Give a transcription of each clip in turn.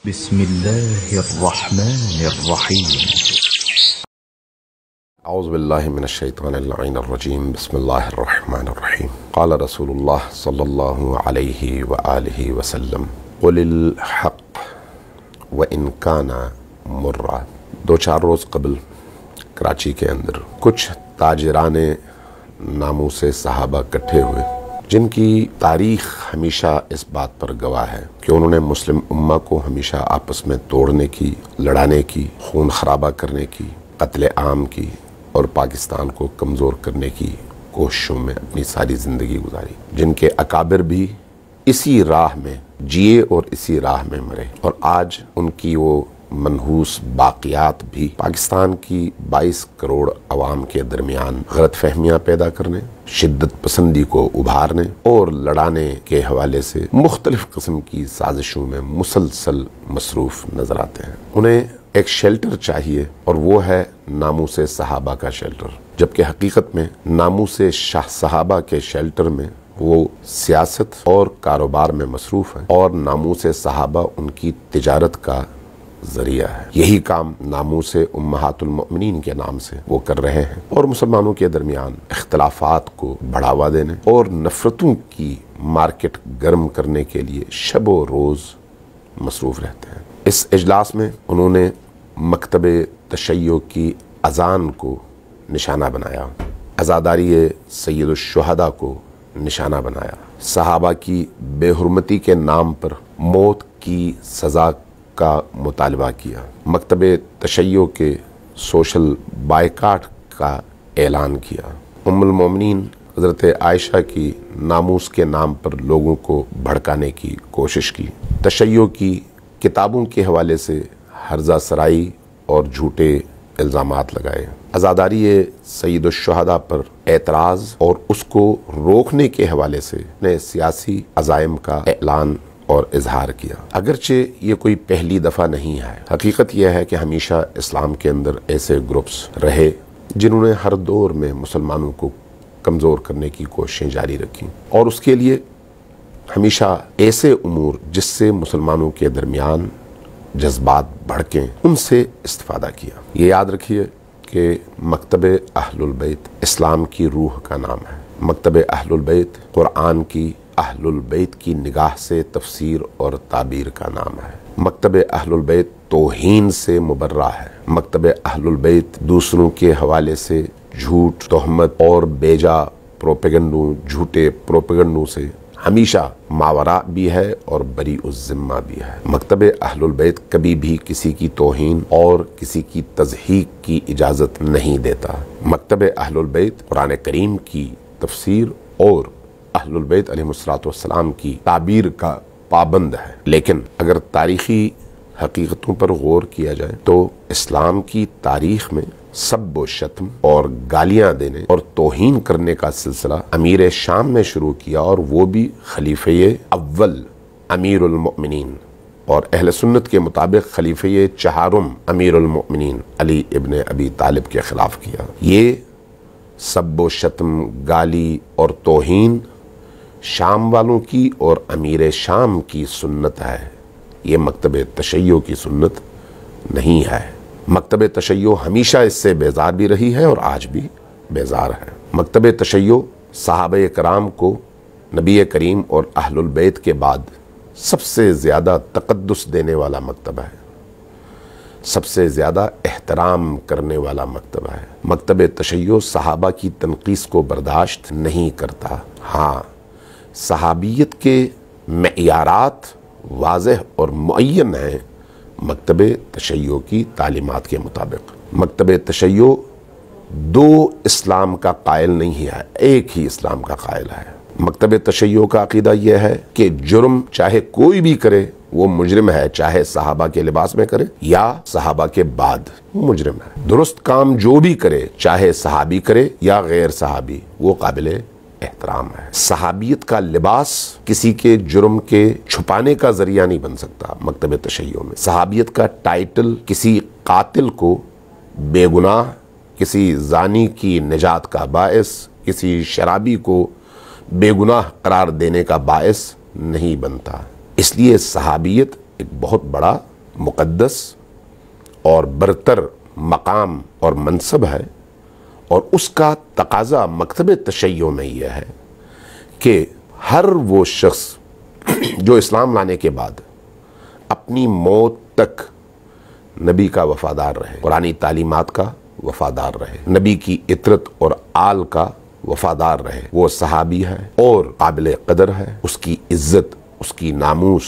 بسم الله الرحمن الرحيم. اعوذ باللہ من الشیطان اللعین الرجیم. بسم اللہ الرحمن الرحیم. قال رسول اللہ صلی اللہ علیہ وآلہ وسلم قل الحق وإن كان مرا. 2-4 روز قبل کراچی کے اندر کچھ تاجران ناموس صحابہ کٹھے ہوئے جن کی تاریخ ہمیشہ اس بات پر گواہ ہے کہ انہوں نے مسلم امہ کو ہمیشہ آپس میں توڑنے کی، لڑانے کی، خون خرابہ کرنے کی، قتل عام کی اور پاکستان کو کمزور کرنے کی کوششوں میں اپنی ساری زندگی گزاری، جن کے اکابر بھی اسی راہ میں جیے اور اسی راہ میں مرے، اور آج ان کی وہ منحوس باقیات بھی پاکستان کی 22 کروڑ عوام کے درمیان غلط فہمیاں پیدا کرنے، شدت پسندی کو ابھارنے اور لڑانے کے حوالے سے مختلف قسم کی سازشوں میں مسلسل مصروف نظر آتے ہیں. انہیں ایک شیلٹر چاہیے اور وہ ہے ناموس صحابہ کا شیلٹر، جبکہ حقیقت میں ناموس شاہ صحابہ کے شیلٹر میں وہ سیاست اور کاروبار میں مصروف ہیں اور ناموس صحابہ ان کی تجارت کا ذریعہ ہے. یہی کام ناموس امہات المؤمنین کے نام سے وہ کر رہے ہیں اور مسلمانوں کے درمیان اختلافات کو بڑھاوا دینے اور نفرتوں کی مارکیٹ گرم کرنے کے لیے شب و روز مصروف رہتے ہیں. اس اجلاس میں انہوں نے مکتب تشیع کی اذان کو نشانہ بنایا، عزاداری سید الشہداء کو نشانہ بنایا، صحابہ کی بے حرمتی کے نام پر موت کی سزا کا مطالبہ کیا، مکتب تشیع کے سوشل بائیکاٹ کا اعلان کیا، ام المومنین حضرت عائشہ کی ناموس کے نام پر لوگوں کو بھڑکانے کی کوشش کی، تشیع کی کتابوں کے حوالے سے ہرزہ سرائی اور جھوٹے الزامات لگائے، عزاداری سید الشہداء پر اعتراض اور اس کو روکنے کے حوالے سے نئے سیاسی عزائم کا اعلان اور اظہار کیا. اگرچہ یہ کوئی پہلی دفعہ نہیں ہے، حقیقت یہ ہے کہ ہمیشہ اسلام کے اندر ایسے گروپس رہے جنہوں نے ہر دور میں مسلمانوں کو کمزور کرنے کی کوششیں جاری رکھی اور اس کے لیے ہمیشہ ایسے امور جس سے مسلمانوں کے درمیان جذبات بھڑکیں ان سے استفادہ کیا. یہ یاد رکھیے کہ مکتب اہل البیت اسلام کی روح کا نام ہے. مکتب اہل البیت قرآن کی اہل البیت کی نگاہ سے تفسیر اور تعبیر کا نام ہے. مکتب اہل البیت توہین سے مبرہ ہے. مکتب اہل البیت دوسروں کے حوالے سے جھوٹ، تہمت اور بیجا پروپیگنڈوں، جھوٹے پروپیگنڈوں سے ہمیشہ ماورا بھی ہے اور بری الذمہ بھی ہے. مکتب اہل البیت کبھی بھی کسی کی توہین اور کسی کی تضحیق کی اجازت نہیں دیتا. مکتب اہل البیت قرآن کریم کی تفسیر اور اہل البیت علیہ السلام کی تعبیر کا پابند ہے. لیکن اگر تاریخی حقیقتوں پر غور کیا جائے تو اسلام کی تاریخ میں سب و شتم اور گالیاں دینے اور توہین کرنے کا سلسلہ امیر شام میں شروع کیا، اور وہ بھی خلیفہ اول امیر المؤمنین اور اہل سنت کے مطابق خلیفہ چہارم امیر المؤمنین علی ابن ابی طالب کے خلاف کیا. یہ سب و شتم، گالی اور توہین شام والوں کی اور امیر شام کی سنت ہے، یہ مکتب تشیع کی سنت نہیں ہے. مکتب تشیع ہمیشہ اس سے بیزار بھی رہی ہے اور آج بھی بیزار ہے. مکتب تشیع صحابہ کرام کو نبی کریم اور اہل البیت کے بعد سب سے زیادہ تقدس دینے والا مکتبہ ہے، سب سے زیادہ احترام کرنے والا مکتبہ ہے. مکتب تشیع صحابہ کی تنقیص کو برداشت نہیں کرتا. ہاں، صحابیت کے معیارات واضح اور معین ہیں مکتب تشیع کی تعلیمات کے مطابق. مکتب تشیع دو اسلام کا قائل نہیں ہے، ایک ہی اسلام کا قائل ہے. مکتب تشیع کا عقیدہ یہ ہے کہ جرم چاہے کوئی بھی کرے وہ مجرم ہے، چاہے صحابہ کے لباس میں کرے یا صحابہ کے بعد، وہ مجرم ہے. درست کام جو بھی کرے چاہے صحابی کرے یا غیر صحابی، وہ قابل احترام ہے. صحابیت کا لباس کسی کے جرم کے چھپانے کا ذریعہ نہیں بن سکتا. مکتب تشیع میں صحابیت کا ٹائٹل کسی قاتل کو بے گناہ، کسی زانی کی نجات کا باعث، کسی شرابی کو بے گناہ قرار دینے کا باعث نہیں بنتا. اس لیے صحابیت ایک بہت بڑا مقدس اور برتر مقام اور منصب ہے، اور اس کا تقاضا مکتب تشیع میں یہ ہے کہ ہر وہ شخص جو اسلام لانے کے بعد اپنی موت تک نبی کا وفادار رہے، قرآنی تعلیمات کا وفادار رہے، نبی کی عطرت اور آل کا وفادار رہے، وہ صحابی ہے اور قابل قدر ہے، اس کی عزت، اس کی ناموس،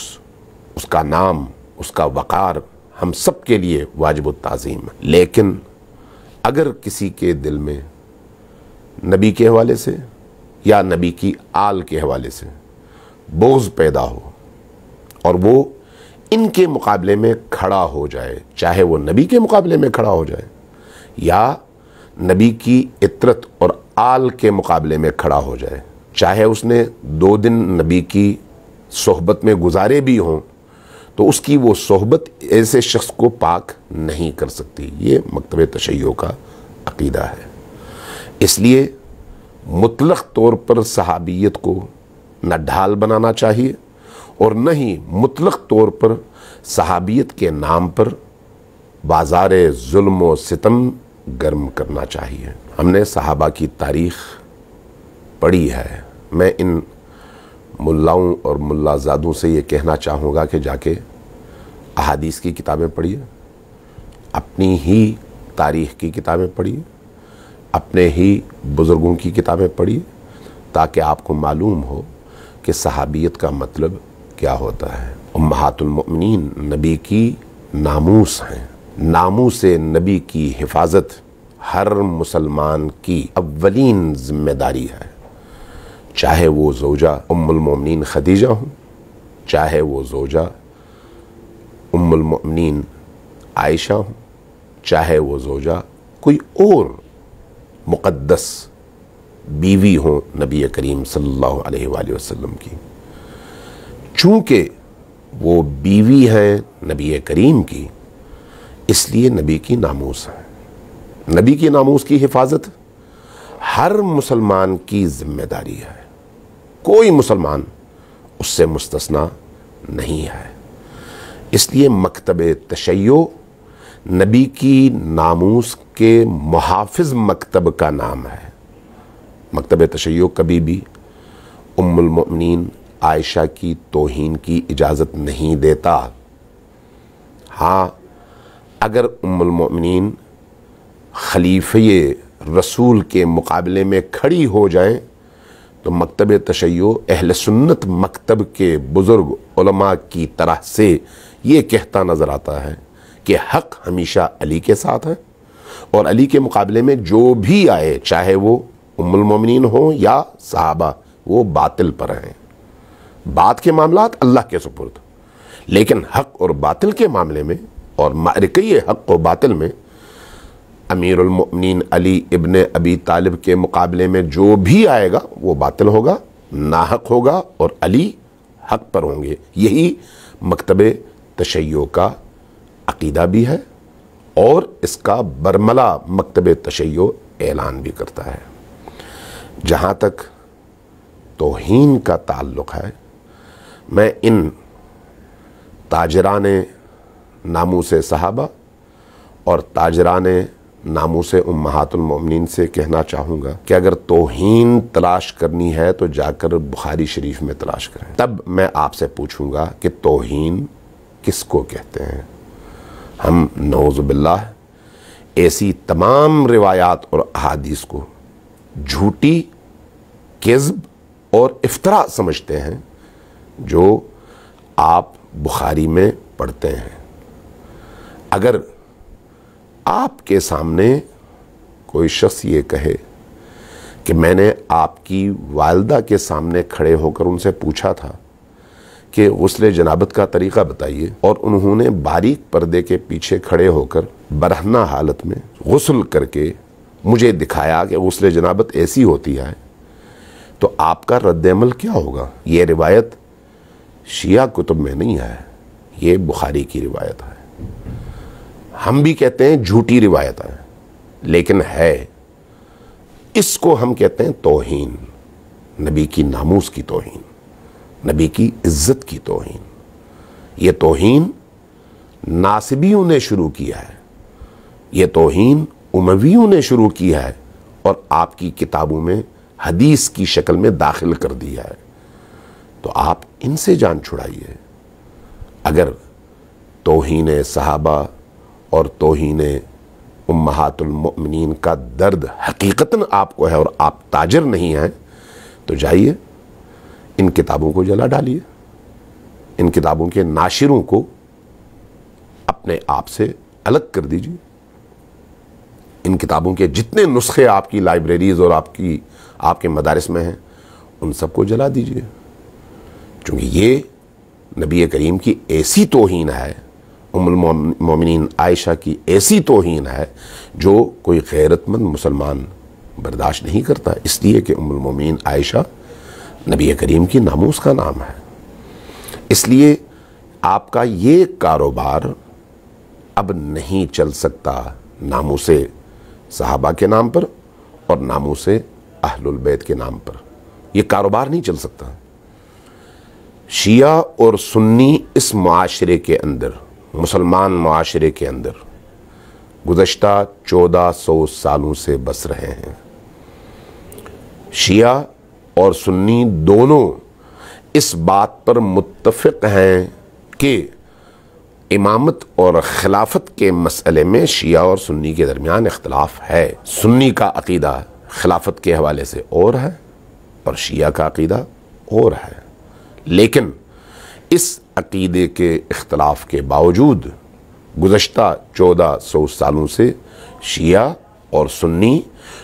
اس کا نام، اس کا وقار ہم سب کے لیے واجب التعظیم ہے۔ لیکن اگر کسی کے دل میں نبی کے حوالے سے یا نبی کی آل کے حوالے سے بغض پیدا ہو اور وہ ان کے مقابلے میں کھڑا ہو جائے، چاہے وہ نبی کے مقابلے میں کھڑا ہو جائے یا نبی کی عطرت اور آل کے مقابلے میں کھڑا ہو جائے، چاہے اس نے 2 دن نبی کی صحبت میں گزارے بھی ہوں، تو اس کی وہ صحبت ایسے شخص کو پاک نہیں کر سکتی۔ یہ مکتب تشیع کا عقیدہ ہے۔ اس لیے مطلق طور پر صحابیت کو نہ ڈھال بنانا چاہیے اور نہ ہی مطلق طور پر صحابیت کے نام پر بازار ظلم و ستم گرم کرنا چاہیے۔ ہم نے صحابہ کی تاریخ پڑھی ہے۔ میں ان ملاؤں اور ملا زادوں سے یہ کہنا چاہوں گا کہ جا کے احادیث کی کتابیں پڑھیے، اپنی ہی تاریخ کی کتابیں پڑھیے، اپنے ہی بزرگوں کی کتابیں پڑھیے، تاکہ آپ کو معلوم ہو کہ صحابیت کا مطلب کیا ہوتا ہے۔ امہات المؤمنین نبی کی ناموس ہیں۔ ناموس نبی کی حفاظت ہر مسلمان کی اولین ذمہ داری ہے، چاہے وہ زوجہ ام المؤمنین خدیجہ ہوں، چاہے وہ زوجہ ام المؤمنین عائشہ ہوں، چاہے وہ زوجہ کوئی اور مقدس بیوی ہوں نبی کریم صلی اللہ علیہ وآلہ وسلم کی۔ چونکہ وہ بیوی ہیں نبی کریم کی، اس لیے نبی کی ناموس ہے۔ نبی کی ناموس کی حفاظت ہر مسلمان کی ذمہ داری ہے، کوئی مسلمان اس سے مستثنا نہیں ہے۔ اس لیے مکتب تشیع نبی کی ناموس کے محافظ مکتب کا نام ہے۔ مکتب تشیع کبھی بھی ام المؤمنین عائشہ کی توہین کی اجازت نہیں دیتا۔ ہاں، اگر ام المؤمنین خلیفہ رسول کے مقابلے میں کھڑی ہو جائیں تو مکتب تشیع اہل سنت مکتب کے بزرگ علماء کی طرح سے یہ کہتا نظر آتا ہے کہ حق ہمیشہ علی کے ساتھ ہے، اور علی کے مقابلے میں جو بھی آئے، چاہے وہ ام المؤمنین ہوں یا صحابہ، وہ باطل پر ہیں۔ بات کے معاملات اللہ کے سپرد، لیکن حق اور باطل کے معاملے میں اور معرکہ حق و باطل میں امیر المؤمنین علی ابن ابی طالب کے مقابلے میں جو بھی آئے گا وہ باطل ہوگا، ناحق ہوگا، اور علی حق پر ہوں گے۔ یہی مکتب تشیع کا عقیدہ بھی ہے، اور اس کا برملا مکتب تشیع اعلان بھی کرتا ہے۔ جہاں تک توہین کا تعلق ہے، میں ان تاجران ناموس صحابہ اور تاجران ناموس امہات المؤمنین سے کہنا چاہوں گا کہ اگر توہین تلاش کرنی ہے تو جا کر بخاری شریف میں تلاش کریں۔ تب میں آپ سے پوچھوں گا کہ توہین کس کو کہتے ہیں؟ ہم نعوذ باللہ ایسی تمام روایات اور احادیث کو جھوٹی، کذب اور افتراء سمجھتے ہیں جو آپ بخاری میں پڑھتے ہیں۔ اگر آپ کے سامنے کوئی شخص یہ کہے کہ میں نے آپ کی والدہ کے سامنے کھڑے ہو کر ان سے پوچھا تھا کہ غسل جنابت کا طریقہ بتائیے، اور انہوں نے باریک پردے کے پیچھے کھڑے ہو کر برہنہ حالت میں غسل کر کے مجھے دکھایا کہ غسل جنابت ایسی ہوتی ہے، تو آپ کا رد عمل کیا ہوگا؟ یہ روایت شیعہ کتب میں نہیں ہے، یہ بخاری کی روایت ہے۔ ہم بھی کہتے ہیں جھوٹی روایت ہے، لیکن ہے۔ اس کو ہم کہتے ہیں توہین، نبی کی ناموس کی توہین، نبی کی عزت کی توہین۔ یہ توہین ناصبیوں نے شروع کیا ہے، یہ توہین امویوں نے شروع کیا ہے اور آپ کی کتابوں میں حدیث کی شکل میں داخل کر دیا ہے۔ تو آپ ان سے جان چھڑائیے۔ اگر توہین صحابہ اور توہین امہات المؤمنین کا درد حقیقتاً آپ کو ہے اور آپ تاجر نہیں ہیں تو جائیے ان کتابوں کو جلا ڈالیے، ان کتابوں کے ناشروں کو اپنے آپ سے الگ کر دیجیے، ان کتابوں کے جتنے نسخے آپ کی لائبریریز اور آپ کے مدارس میں ہیں ان سب کو جلا دیجیے، چونکہ یہ نبی کریم کی ایسی توہین ہے، ام المومنین عائشہ کی ایسی توہین ہے جو کوئی غیرت مند مسلمان برداشت نہیں کرتا، اس لیے کہ ام المومنین عائشہ نبی کریم کی ناموس کا نام ہے۔ اس لیے آپ کا یہ کاروبار اب نہیں چل سکتا ناموس صحابہ کے نام پر اور ناموس اہل البیت کے نام پر، یہ کاروبار نہیں چل سکتا۔ شیعہ اور سنی اس معاشرے کے اندر، مسلمان معاشرے کے اندر گزشتہ 1400 سالوں سے بس رہے ہیں۔ شیعہ اور سنی دونوں اس بات پر متفق ہیں کہ امامت اور خلافت کے مسئلے میں شیعہ اور سنی کے درمیان اختلاف ہے۔ سنی کا عقیدہ خلافت کے حوالے سے اور ہے اور شیعہ کا عقیدہ اور ہے، لیکن اس عقیدے کے اختلاف کے باوجود گزشتہ 1400 سالوں سے شیعہ اور سنی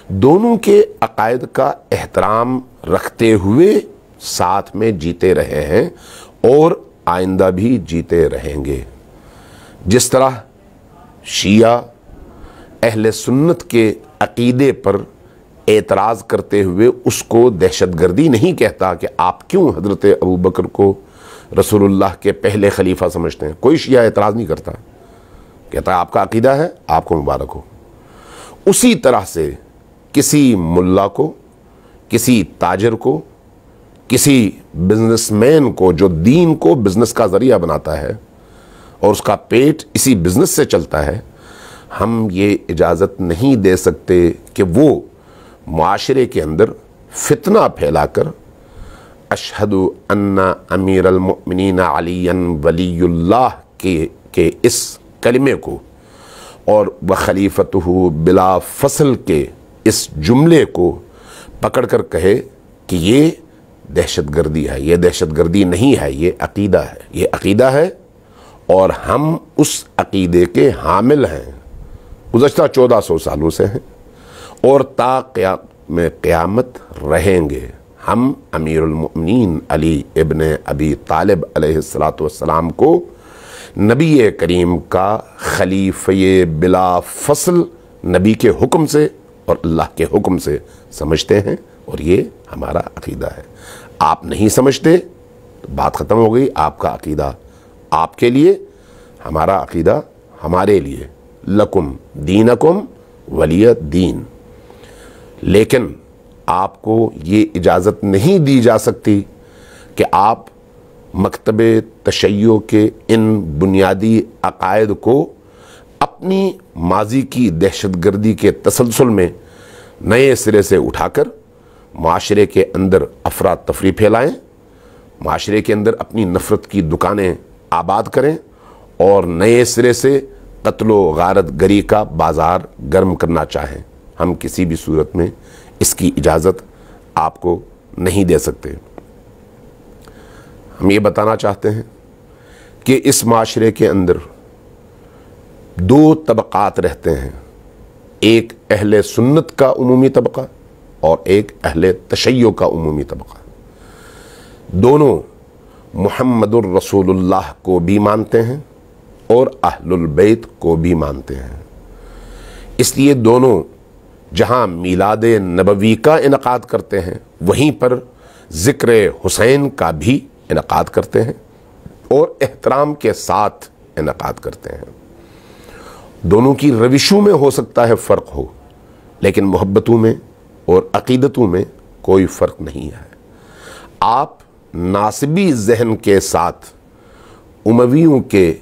دونوں کے عقائد کا احترام رکھتے ہوئے ساتھ میں جیتے رہے ہیں اور آئندہ بھی جیتے رہیں گے۔ جس طرح شیعہ اہل سنت کے عقیدے پر اعتراض کرتے ہوئے اس کو دہشت گردی نہیں کہتا کہ آپ کیوں حضرت ابوبکر کو رسول اللہ کے پہلے خلیفہ سمجھتے ہیں، کوئی شیعہ اعتراض نہیں کرتا، کہتا ہے آپ کا عقیدہ ہے، آپ کو مبارک ہو۔ اسی طرح سے کسی ملا کو، کسی تاجر کو، کسی بزنس مین کو جو دین کو بزنس کا ذریعہ بناتا ہے اور اس کا پیٹ اسی بزنس سے چلتا ہے، ہم یہ اجازت نہیں دے سکتے کہ وہ معاشرے کے اندر فتنہ پھیلا کر اشہد ان امیر المؤمنین علی ولی اللہ کے اس کلمے کو اور وخلیفتہ بلا فصل کے اس جملے کو پکڑ کر کہے کہ یہ دہشت گردی ہے۔ یہ دہشت گردی نہیں ہے، یہ عقیدہ ہے، یہ عقیدہ ہے اور ہم اس عقیدے کے حامل ہیں، گزشتہ 1400 سالوں سے ہیں اور تا قیامت رہیں گے۔ ہم امیر المؤمنین علی ابن ابی طالب علیہ السلام کو نبی کریم کا خلیفہ بلا فصل نبی کے حکم سے اور اللہ کے حکم سے سمجھتے ہیں اور یہ ہمارا عقیدہ ہے۔ آپ نہیں سمجھتے تو بات ختم ہو گئی، آپ کا عقیدہ آپ کے لیے، ہمارا عقیدہ ہمارے لیے، لکم دینکم ولی دین۔ لیکن آپ کو یہ اجازت نہیں دی جا سکتی کہ آپ مکتب تشیع کے ان بنیادی عقائد کو اپنی ماضی کی دہشت گردی کے تسلسل میں نئے سرے سے اٹھا کر معاشرے کے اندر افراتفری پھیلائیں، معاشرے کے اندر اپنی نفرت کی دکانیں آباد کریں اور نئے سرے سے قتل و غارت گری کا بازار گرم کرنا چاہیں۔ ہم کسی بھی صورت میں اس کی اجازت آپ کو نہیں دے سکتے۔ ہم یہ بتانا چاہتے ہیں کہ اس معاشرے کے اندر دو طبقات رہتے ہیں، ایک اہل سنت کا عمومی طبقہ اور ایک اہل تشیع کا عمومی طبقہ۔ دونوں محمد الرسول اللہ کو بھی مانتے ہیں اور اہل البیت کو بھی مانتے ہیں۔ اس لیے دونوں جہاں میلاد نبوی کا انعقاد کرتے ہیں وہیں پر ذکر حسین کا بھی انعقاد کرتے ہیں اور احترام کے ساتھ انعقاد کرتے ہیں۔ دونوں کی روشوں میں ہو سکتا ہے فرق ہو، لیکن محبتوں میں اور عقیدتوں میں کوئی فرق نہیں ہے۔ آپ ناصبی ذہن کے ساتھ امویوں کے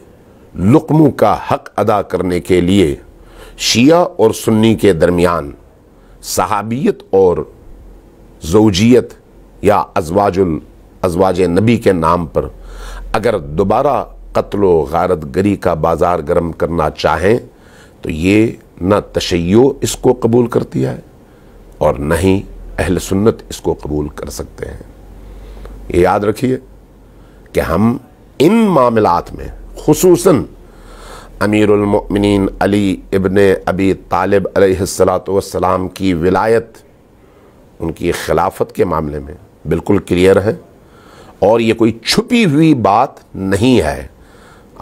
لقموں کا حق ادا کرنے کے لیے شیعہ اور سنی کے درمیان صحابیت اور زوجیت یا ازواج نبی کے نام پر اگر دوبارہ قتل و غارت گری کا بازار گرم کرنا چاہیں تو یہ نہ تشیع اس کو قبول کرتی ہے اور نہ ہی اہل سنت اس کو قبول کر سکتے ہیں۔ یہ یاد رکھیے کہ ہم ان معاملات میں خصوصاً امیر المؤمنین علی ابن ابی طالب علیہ السلام کی ولایت، ان کی خلافت کے معاملے میں بالکل کلیئر ہے، اور یہ کوئی چھپی ہوئی بات نہیں ہے۔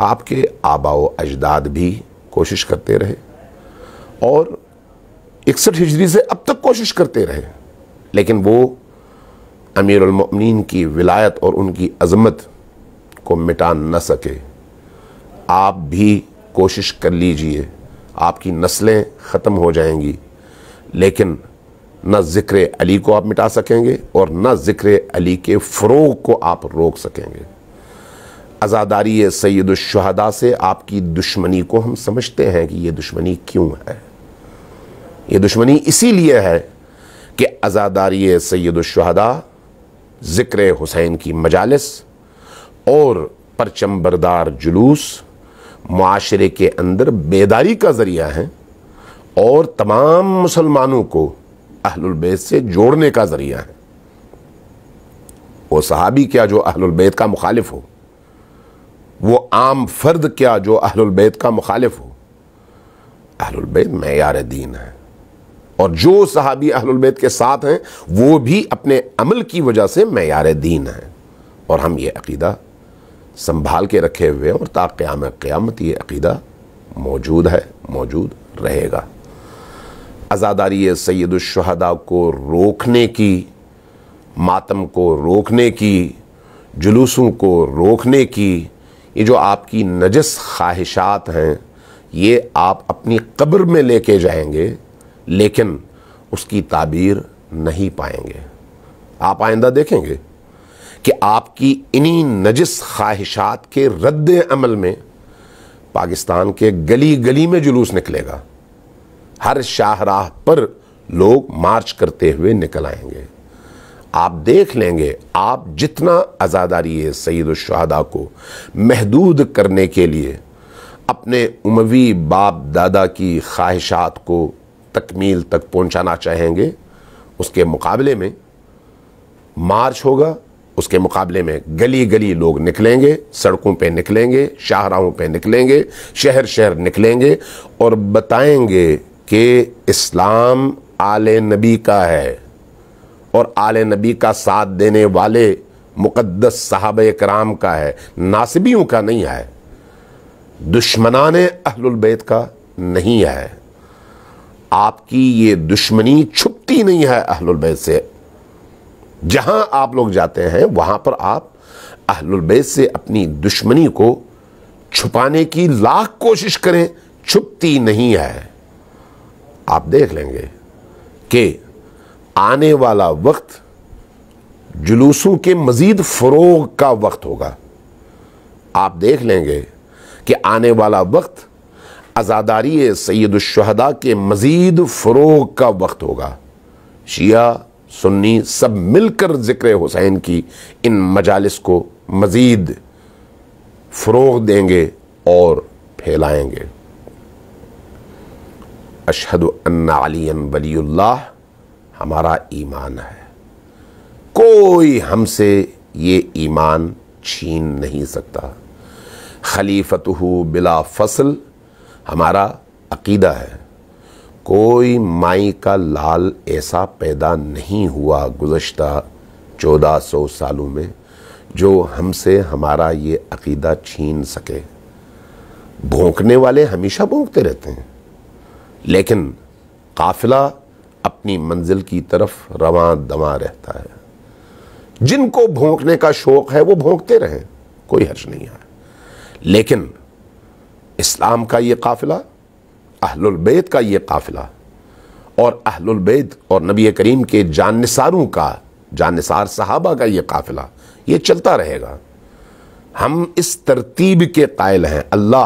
آپ کے آباء و اجداد بھی کوشش کرتے رہے اور 61 ہجری سے اب تک کوشش کرتے رہے، لیکن وہ امیر المؤمنین کی ولایت اور ان کی عظمت کو مٹا نہ سکے۔ آپ بھی کوشش کر لیجئے، آپ کی نسلیں ختم ہو جائیں گی لیکن نہ ذکر علی کو آپ مٹا سکیں گے اور نہ ذکر علی کے فروغ کو آپ روک سکیں گے۔ عزاداری سید الشہداء سے آپ کی دشمنی کو ہم سمجھتے ہیں کہ یہ دشمنی کیوں ہے۔ یہ دشمنی اسی لیے ہے کہ عزاداری سید الشہداء ذکر حسین کی مجالس اور پرچم بردار جلوس معاشرے کے اندر بیداری کا ذریعہ ہیں اور تمام مسلمانوں کو اہل البیت سے جوڑنے کا ذریعہ ہے۔ وہ صحابی کیا جو اہل البیت کا مخالف ہو، وہ عام فرد کیا جو اہل البیت کا مخالف ہو، اہل البیت معیار دین ہے، اور جو صحابی اہل البیت کے ساتھ ہیں وہ بھی اپنے عمل کی وجہ سے معیار دین ہیں، اور ہم یہ عقیدہ سنبھال کے رکھے ہوئے اور تا قیام قیامت یہ عقیدہ موجود ہے، موجود رہے گا۔ عزاداری سید الشہداء کو روکنے کی، ماتم کو روکنے کی، جلوسوں کو روکنے کی، یہ جو آپ کی نجس خواہشات ہیں یہ آپ اپنی قبر میں لے کے جائیں گے لیکن اس کی تعبیر نہیں پائیں گے۔ آپ آئندہ دیکھیں گے کہ آپ کی انہی نجس خواہشات کے رد عمل میں پاکستان کے گلی گلی میں جلوس نکلے گا، ہر شاہراہ پر لوگ مارچ کرتے ہوئے نکل آئیں گے۔ آپ دیکھ لیں گے آپ جتنا عزاداری سید الشہداء کو محدود کرنے کے لیے اپنے اموی باپ دادا کی خواہشات کو تکمیل تک پہنچانا چاہیں گے، اس کے مقابلے میں مارچ ہوگا، اس کے مقابلے میں گلی گلی لوگ نکلیں گے، سڑکوں پہ نکلیں گے، شاہراہوں پہ نکلیں گے، شہر شہر نکلیں گے اور بتائیں گے کہ اسلام آل نبی کا ہے اور آل نبی کا ساتھ دینے والے مقدس صحابہ کرام کا ہے، ناصبیوں کا نہیں ہے، دشمنان اہل البیت کا نہیں ہے۔ آپ کی یہ دشمنی چھپتی نہیں ہے اہل البیت سے، جہاں آپ لوگ جاتے ہیں وہاں پر آپ اہل البیت سے اپنی دشمنی کو چھپانے کی لاکھ کوشش کریں، چھپتی نہیں ہے۔ آپ دیکھ لیں گے کہ آنے والا وقت جلوسوں کے مزید فروغ کا وقت ہوگا۔ آپ دیکھ لیں گے کہ آنے والا وقت عزاداری سید الشہداء کے مزید فروغ کا وقت ہوگا۔ شیعہ سنی سب مل کر ذکر حسین کی ان مجالس کو مزید فروغ دیں گے اور پھیلائیں گے۔ اشہد ان علی ولی اللہ ہمارا ایمان ہے، کوئی ہم سے یہ ایمان چھین نہیں سکتا۔ خلیفتہ بلا فصل ہمارا عقیدہ ہے، کوئی مائی کا لال ایسا پیدا نہیں ہوا گزشتہ 1400 سالوں میں جو ہم سے ہمارا یہ عقیدہ چھین سکے۔ بھونکنے والے ہمیشہ بھونکتے رہتے ہیں لیکن قافلہ اپنی منزل کی طرف رواں دواں رہتا ہے۔ جن کو بھونکنے کا شوق ہے وہ بھونکتے رہیں، کوئی حرج نہیں ہے، لیکن اسلام کا یہ قافلہ، اہل البیت کا یہ قافلہ اور اہل البیت اور نبی کریم کے جاننثاروں کا، جاننثار صحابہ کا یہ قافلہ یہ چلتا رہے گا۔ ہم اس ترتیب کے قائل ہیں۔ اللہ